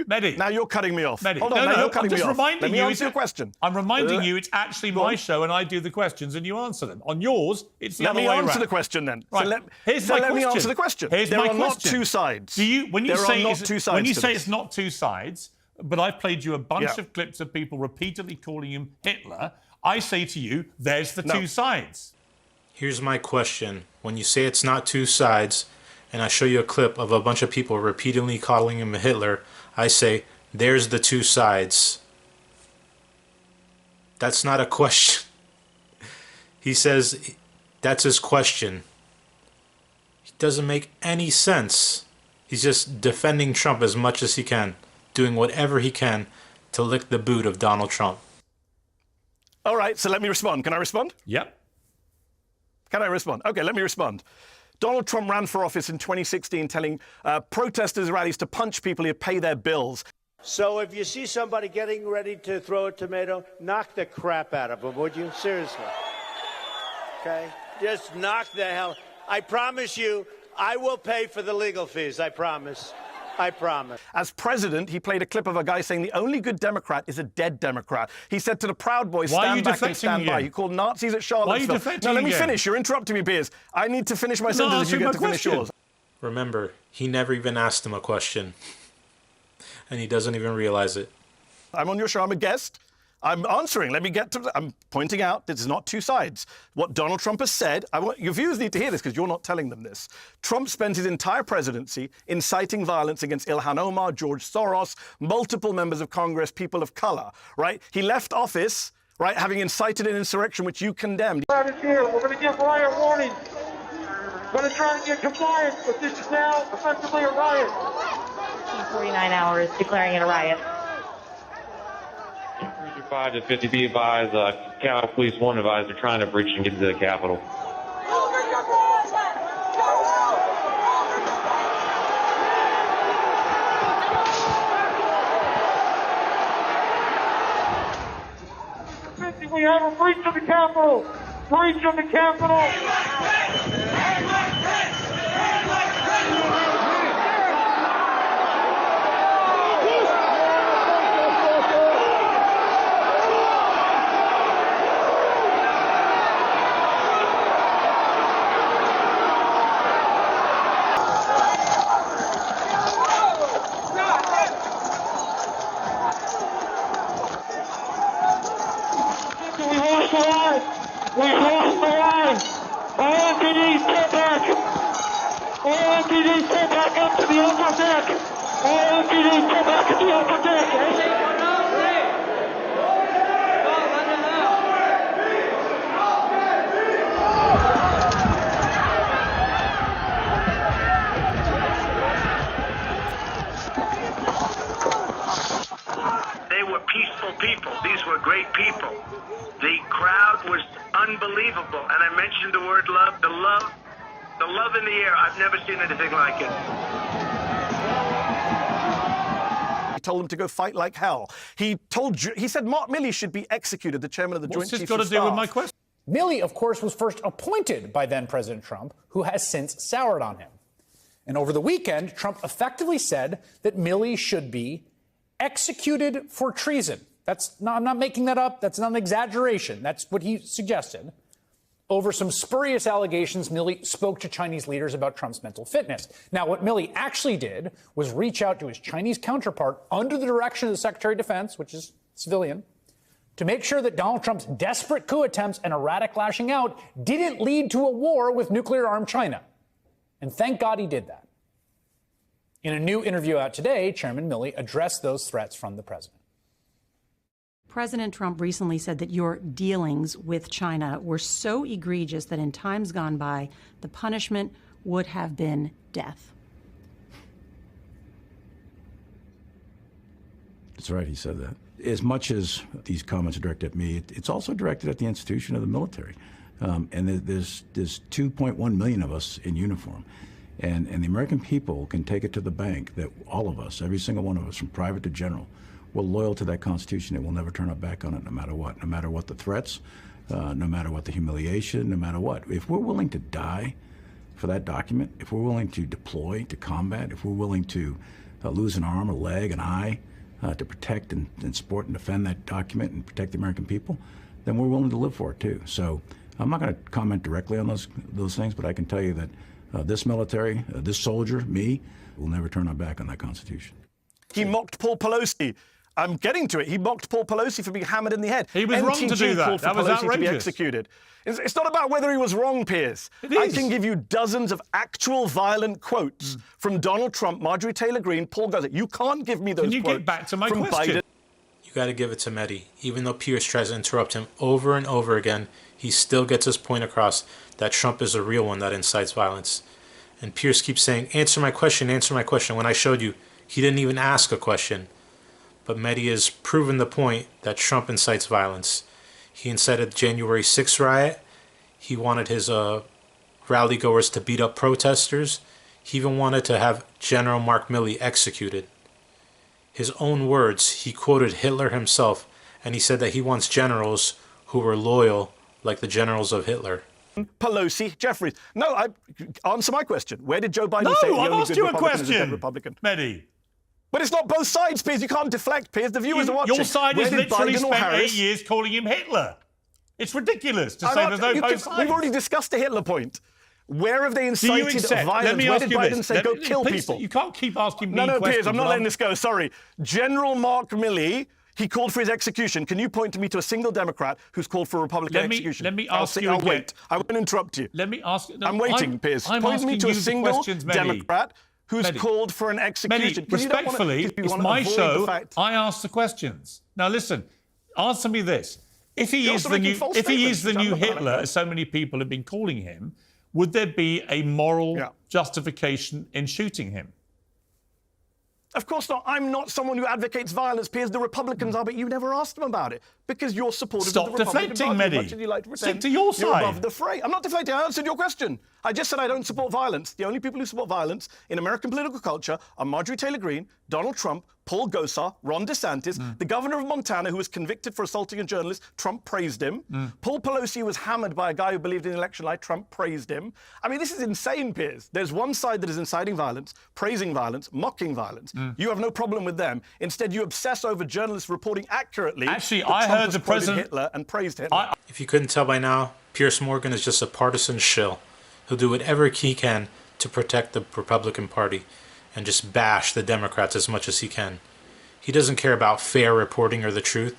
Mehdi. Now you're cutting me off. Mehdi. Hold on, now you're cutting me off. Let me answer your question. I'm reminding you it's actually my show and I do the questions and you answer them. On yours, it's the other way around. Let me answer the question then. Right. Let me answer the question. There are not two sides. When you say it's not two sides, but I've played you a bunch of clips of people repeatedly calling him Hitler, I say to you, there's the two sides. Here's my question. When you say it's not two sides, and I show you a clip of a bunch of people repeatedly calling him a Hitler, I say, there's the two sides. That's not a question. He says that's his question. It doesn't make any sense. He's just defending Trump as much as he can, doing whatever he can to lick the boot of Donald Trump. All right, so let me respond. Can I respond? Yep. Can I respond? Okay, let me respond. Donald Trump ran for office in 2016 telling protesters' rallies to punch people who pay their bills. So if you see somebody getting ready to throw a tomato, knock the crap out of them, would you? Seriously. Okay? Just knock the hell. I promise you, I will pay for the legal fees. I promise. I promise. As president, he played a clip of a guy saying the only good Democrat is a dead Democrat. He said to the Proud Boys, stand back and stand by. He called Nazis at Charlottesville. No, let me finish. You're interrupting me, Piers. I need to finish my sentence if you get to finish yours. Remember, he never even asked him a question. And he doesn't even realize it. I'm on your show. I'm a guest. I'm answering. Let me get to... I'm pointing out this is not two sides. What Donald Trump has said... your viewers need to hear this because you're not telling them this. Trump spent his entire presidency inciting violence against Ilhan Omar, George Soros, multiple members of Congress, people of color, right? He left office, right, having incited an insurrection which you condemned. We're going to give riot warnings. We're going to try to get compliance, but this is now effectively a riot. 49 hours declaring it a riot. 5 to 50 be advised, Capitol Police 1 advised they're trying to breach and get to the Capitol. We have a breach of the Capitol! Breach of the Capitol! We lost the line! All MPDs step back! All MPDs step back up to the upper deck! All MPDs step back to the upper deck! They were peaceful people. These were great people. The crowd was unbelievable. And I mentioned the word love, the love in the air. I've never seen anything like it. He told them to go fight like hell. He said Mark Milley should be executed, the chairman of the Joint Chiefs of Staff. What's this got to do with my question? Milley, of course, was first appointed by then-President Trump, who has since soured on him. And over the weekend, Trump effectively said that Milley should be executed for treason. I'm not making that up. That's not an exaggeration. That's what he suggested. Over some spurious allegations, Milley spoke to Chinese leaders about Trump's mental fitness. Now, what Milley actually did was reach out to his Chinese counterpart under the direction of the Secretary of Defense, which is civilian, to make sure that Donald Trump's desperate coup attempts and erratic lashing out didn't lead to a war with nuclear-armed China. And thank God he did that. In a new interview out today, Chairman Milley addressed those threats from the president. President Trump recently said that your dealings with China were so egregious that in times gone by, the punishment would have been death. That's right, he said that. As much as these comments are directed at me, it's also directed at the institution of the military. And there's 2.1 million of us in uniform. And the American people can take it to the bank that all of us, every single one of us, from private to general, we're loyal to that Constitution and we'll never turn our back on it no matter what the threats, no matter what the humiliation, no matter what. If we're willing to die for that document, if we're willing to deploy to combat, if we're willing to lose an arm, a leg, an eye to protect and support and defend that document and protect the American people, then we're willing to live for it too. So I'm not going to comment directly on those things, but I can tell you that this military, this soldier, me, will never turn our back on that Constitution. He mocked Paul Pelosi. I'm getting to it. He mocked Paul Pelosi for being hammered in the head. He was wrong to do that. Called for That was Pelosi to be outrageous. executed. It's not about whether he was wrong, Piers. I can give you dozens of actual violent quotes from Donald Trump, Marjorie Taylor Greene, Paul Gosar. You can't give me those Can you quotes get back to my from question? Biden. You got to give it to Mehdi. Even though Piers tries to interrupt him over and over again, he still gets his point across that Trump is a real one that incites violence. And Piers keeps saying, answer my question, answer my question. When I showed you, he didn't even ask a question. But Mehdi has proven the point that Trump incites violence. He incited the January 6th riot. He wanted his rally goers to beat up protesters. He even wanted to have General Mark Milley executed. His own words, he quoted Hitler himself, and he said that he wants generals who were loyal like the generals of Hitler. Pelosi, Jeffries. No, answer my question. Where did Joe Biden say the I've only asked good you a Republican is a dead question, Republican? Mehdi. But it's not both sides, Piers. You can't deflect, Piers. The viewers are watching. Your side Where has did literally Biden or spent 8 Harris? years calling him Hitler. It's ridiculous to say there's no both sides. We've already discussed the Hitler point. Where have they Do you incited accept? violence? Let me Where ask did you Biden this. say go kill Please, people? You can't keep asking me No, questions. Piers, I'm not when letting this go. Sorry. General Mark Milley, he called for his execution. Can you point to me to a single Democrat who's called for a Republican execution? Let me ask you I'll again. wait. I won't interrupt you. Let me ask. No, I'm waiting, Piers. I'm Point me asking to a you the single questions, Mehdi. Democrat who's Mehdi. called for an execution. Mehdi, respectfully, it's my show. I ask the questions. Now listen, answer me this: if he is the new Hitler, as so many people have been calling him, would there be a moral justification in shooting him? Of course not. I'm not someone who advocates violence, Piers. The Republicans are, but you never asked them about it because you're supportive of the Republican deflecting, Party. Mehdi. As much as you like to Stick pretend to your you're side. above the fray. I'm not deflecting. I answered your question. I just said I don't support violence. The only people who support violence in American political culture are Marjorie Taylor Greene, Donald Trump, Paul Gosar, Ron DeSantis, the governor of Montana, who was convicted for assaulting a journalist. Trump praised him. Paul Pelosi was hammered by a guy who believed in election lie. Trump praised him. I mean, this is insane, Piers. There's one side that is inciting violence, praising violence, mocking violence. You have no problem with them. Instead, you obsess over journalists reporting accurately. Actually, that I Trump heard has the quoted president Hitler and praised Hitler. If you couldn't tell by now, Piers Morgan is just a partisan shill. He'll do whatever he can to protect the Republican Party and just bash the Democrats as much as he can. He doesn't care about fair reporting or the truth.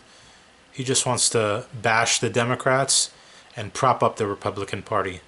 He just wants to bash the Democrats and prop up the Republican Party.